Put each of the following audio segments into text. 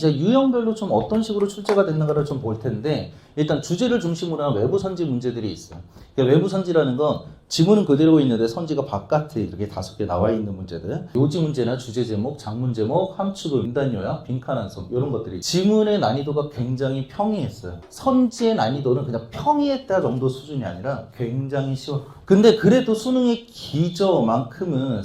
이제 유형별로 좀 어떤 식으로 출제가 됐는가를 좀 볼 텐데, 일단 주제를 중심으로 한 외부 선지 문제들이 있어요. 그러니까 외부 선지라는 건 지문은 그대로 있는데 선지가 바깥에 이렇게 5개 나와 있는 문제들. 요지 문제나 주제 제목, 장문 제목, 함축, 음단 요약, 빈칸 완성 이런 것들이 지문의 난이도가 굉장히 평이했어요. 선지의 난이도는 그냥 평이했다 정도 수준이 아니라 굉장히 쉬워. 근데 그래도 수능의 기조만큼은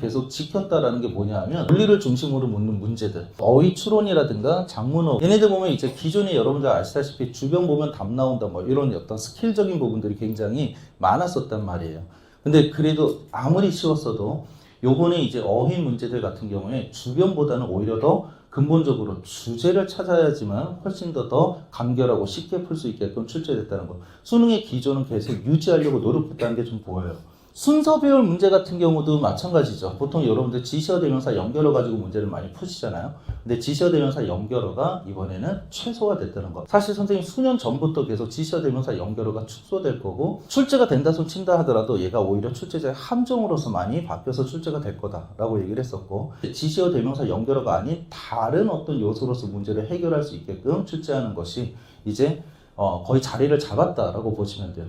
계속 지켰다라는 게 뭐냐 하면 논리를 중심으로 묻는 문제들, 어휘 추론이라든가 장문어, 얘네들 보면 이제 기존에 여러분들 아시다시피 주변 보면 답 나온다 뭐 이런 어떤 스킬적인 부분들이 굉장히 많았었단 말이에요. 근데 그래도 아무리 쉬웠어도 요번에 이제 어휘 문제들 같은 경우에 주변보다는 오히려 더 근본적으로 주제를 찾아야지만 훨씬 더 간결하고 쉽게 풀 수 있게끔 출제됐다는 거. 수능의 기조는 계속 유지하려고 노력했다는 게 좀 보여요. 순서 배열 문제 같은 경우도 마찬가지죠. 보통 여러분들 지시어 대명사 연결어 가지고 문제를 많이 푸시잖아요. 근데 지시어 대명사 연결어가 이번에는 최소화됐다는 거. 사실 선생님 수년 전부터 계속 지시어 대명사 연결어가 축소될 거고, 출제가 된다 손 친다 하더라도 얘가 오히려 출제자의 함정으로서 많이 바뀌어서 출제가 될 거다라고 얘기를 했었고, 지시어 대명사 연결어가 아닌 다른 어떤 요소로서 문제를 해결할 수 있게끔 출제하는 것이 이제 거의 자리를 잡았다라고 보시면 돼요.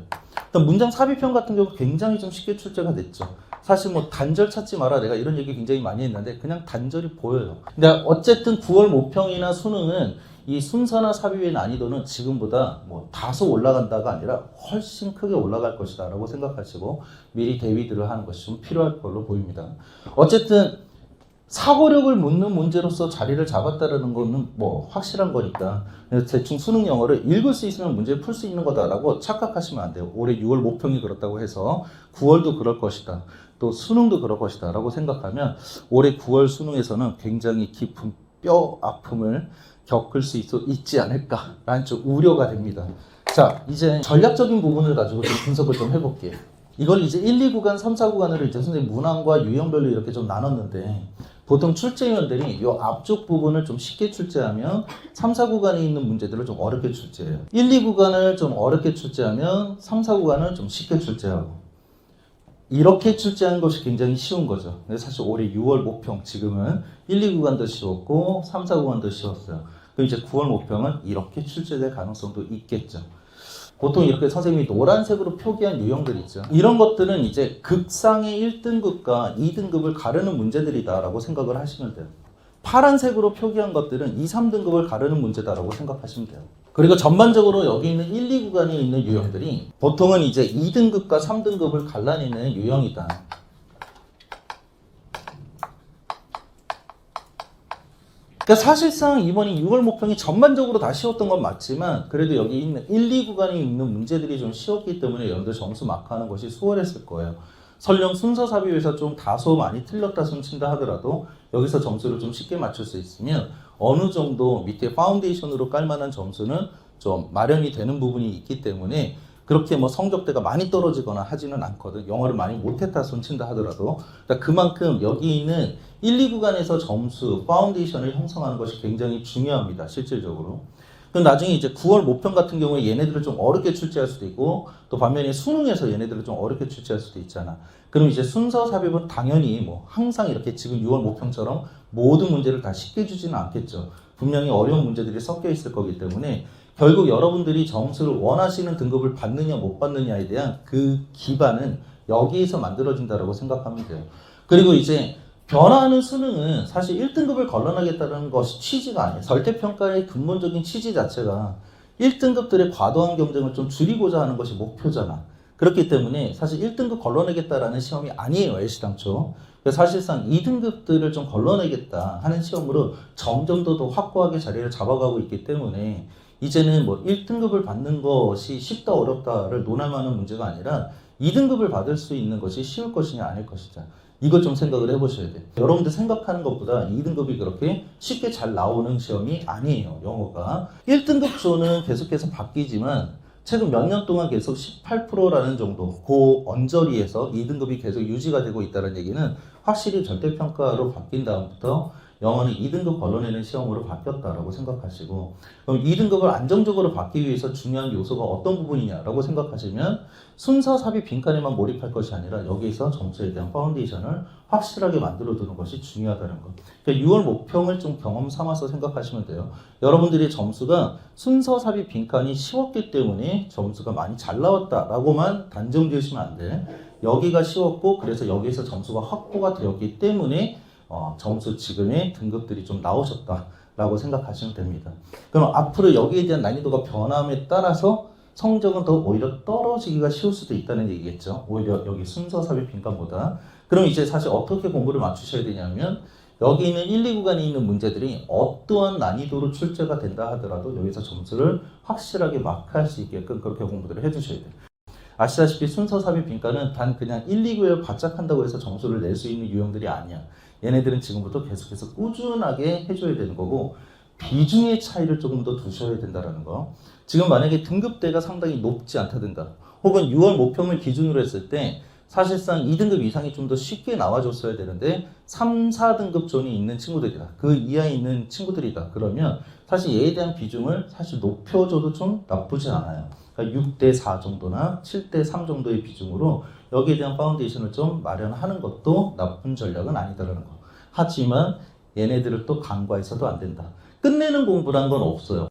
일단 문장 삽입형 같은 경우 굉장히 좀 쉽게 출제가 됐죠. 사실 뭐 단절 찾지 마라 내가 이런 얘기 굉장히 많이 했는데 그냥 단절이 보여요. 근데 어쨌든 9월 모평이나 수능은 이 순서나 삽입의 난이도는 지금보다 뭐 다소 올라간다가 아니라 훨씬 크게 올라갈 것이다 라고 생각하시고 미리 대비들을 하는 것이 좀 필요할 걸로 보입니다. 어쨌든 사고력을 묻는 문제로서 자리를 잡았다는 거는 뭐 확실한 거니까 대충 수능 영어를 읽을 수 있으면 문제를 풀 수 있는 거다라고 착각하시면 안 돼요. 올해 6월 모평이 그렇다고 해서 9월도 그럴 것이다. 또 수능도 그럴 것이다 라고 생각하면 올해 9월 수능에서는 굉장히 깊은 뼈 아픔을 겪을 수 있지 않을까라는 좀 우려가 됩니다. 자, 이제 전략적인 부분을 가지고 좀 분석을 좀 해볼게요. 이걸 이제 1, 2구간, 3, 4구간으로 이제 선생님 문항과 유형별로 이렇게 좀 나눴는데, 보통 출제위원들이 이 앞쪽 부분을 좀 쉽게 출제하면 3, 4구간에 있는 문제들을 좀 어렵게 출제해요. 1, 2구간을 좀 어렵게 출제하면 3, 4구간을 좀 쉽게 출제하고, 이렇게 출제하는 것이 굉장히 쉬운 거죠. 근데 사실 올해 6월 모평 지금은 1, 2구간도 쉬웠고 3, 4구간도 쉬웠어요. 그럼 이제 9월 모평은 이렇게 출제될 가능성도 있겠죠. 보통 이렇게 선생님이 노란색으로 표기한 유형들 있죠. 이런 것들은 이제 극상의 1등급과 2등급을 가르는 문제들이다라고 생각을 하시면 돼요. 파란색으로 표기한 것들은 2, 3등급을 가르는 문제다라고 생각하시면 돼요. 그리고 전반적으로 여기 있는 1, 2구간에 있는 유형들이 보통은 이제 2등급과 3등급을 갈라내는 유형이다. 그러니까 사실상 이번이 6월 모평이 전반적으로 다 쉬웠던 건 맞지만 그래도 여기 있는 1, 2구간에 있는 문제들이 좀 쉬웠기 때문에 여러분들 점수 마크하는 것이 수월했을 거예요. 설령 순서 삽입에서 좀 다소 많이 틀렸다 손친다 하더라도 여기서 점수를 좀 쉽게 맞출 수 있으면 어느 정도 밑에 파운데이션으로 깔만한 점수는 좀 마련이 되는 부분이 있기 때문에 그렇게 뭐 성적대가 많이 떨어지거나 하지는 않거든. 영어를 많이 못했다 손친다 하더라도. 그러니까 그만큼 여기 있는 1, 2구간에서 점수, 파운데이션을 형성하는 것이 굉장히 중요합니다. 실질적으로. 그럼 나중에 이제 9월 모평 같은 경우에 얘네들을 좀 어렵게 출제할 수도 있고 또 반면에 수능에서 얘네들을 좀 어렵게 출제할 수도 있잖아. 그럼 이제 순서 삽입은 당연히 뭐 항상 이렇게 지금 6월 모평처럼 모든 문제를 다 쉽게 주지는 않겠죠. 분명히 어려운 문제들이 섞여 있을 거기 때문에 결국 여러분들이 점수를 원하시는 등급을 받느냐 못 받느냐에 대한 그 기반은 여기에서 만들어진다고 생각하면 돼요. 그리고 이제 변화하는 수능은 사실 1등급을 걸러내겠다는 것이 취지가 아니에요. 절대평가의 근본적인 취지 자체가 1등급들의 과도한 경쟁을 좀 줄이고자 하는 것이 목표잖아. 그렇기 때문에 사실 1등급 걸러내겠다라는 시험이 아니에요. 애시당초. 사실상 2등급들을 좀 걸러내겠다 하는 시험으로 점점 더 확고하게 자리를 잡아가고 있기 때문에 이제는 뭐 1등급을 받는 것이 쉽다 어렵다를 논하는 문제가 아니라 2등급을 받을 수 있는 것이 쉬울 것이냐 아닐 것이냐. 이걸 좀 생각을 해보셔야 돼요. 여러분들 생각하는 것보다 2등급이 그렇게 쉽게 잘 나오는 시험이 아니에요. 영어가. 1등급 조는 계속해서 바뀌지만 최근 몇 년 동안 계속 18%라는 정도 그 언저리에서 2등급이 계속 유지가 되고 있다는 얘기는 확실히 절대평가로 바뀐 다음부터 영어는 2등급 걸러내는 시험으로 바뀌었다라고 생각하시고, 그럼 2등급을 안정적으로 받기 위해서 중요한 요소가 어떤 부분이냐라고 생각하시면 순서 삽입 빈칸에만 몰입할 것이 아니라 여기에서 점수에 대한 파운데이션을 확실하게 만들어 두는 것이 중요하다는 것. 그러니까 6월 목표를 좀 경험 삼아서 생각하시면 돼요. 여러분들의 점수가 순서 삽입 빈칸이 쉬웠기 때문에 점수가 많이 잘 나왔다라고만 단정 지으시면 안 돼. 여기가 쉬웠고 그래서 여기에서 점수가 확보가 되었기 때문에 점수 지금의 등급들이 좀 나오셨다라고 생각하시면 됩니다. 그럼 앞으로 여기에 대한 난이도가 변함에 따라서 성적은 더 오히려 떨어지기가 쉬울 수도 있다는 얘기겠죠. 오히려 여기 순서 삽입 빈칸보다. 그럼 이제 사실 어떻게 공부를 맞추셔야 되냐면 여기 있는 1, 2 구간에 있는 문제들이 어떠한 난이도로 출제가 된다 하더라도 여기서 점수를 확실하게 마크할 수 있게끔 그렇게 공부들을 해주셔야 돼요. 아시다시피 순서 삽입 빈칸은 단 그냥 1, 2구에 바짝한다고 해서 점수를 낼 수 있는 유형들이 아니야. 얘네들은 지금부터 계속해서 꾸준하게 해줘야 되는 거고 비중의 차이를 조금 더 두셔야 된다는 거. 지금 만약에 등급대가 상당히 높지 않다든가 혹은 6월 목표를 기준으로 했을 때 사실상 2등급 이상이 좀 더 쉽게 나와줬어야 되는데 3, 4등급 존이 있는 친구들이다. 그 이하에 있는 친구들이다. 그러면 사실 얘에 대한 비중을 사실 높여줘도 좀 나쁘지 않아요. 그러니까 6대 4 정도나 7대 3 정도의 비중으로 여기에 대한 파운데이션을 좀 마련하는 것도 나쁜 전략은 아니다라는 거. 하지만 얘네들을 또 간과해서도 안 된다. 끝내는 공부란 건 없어요.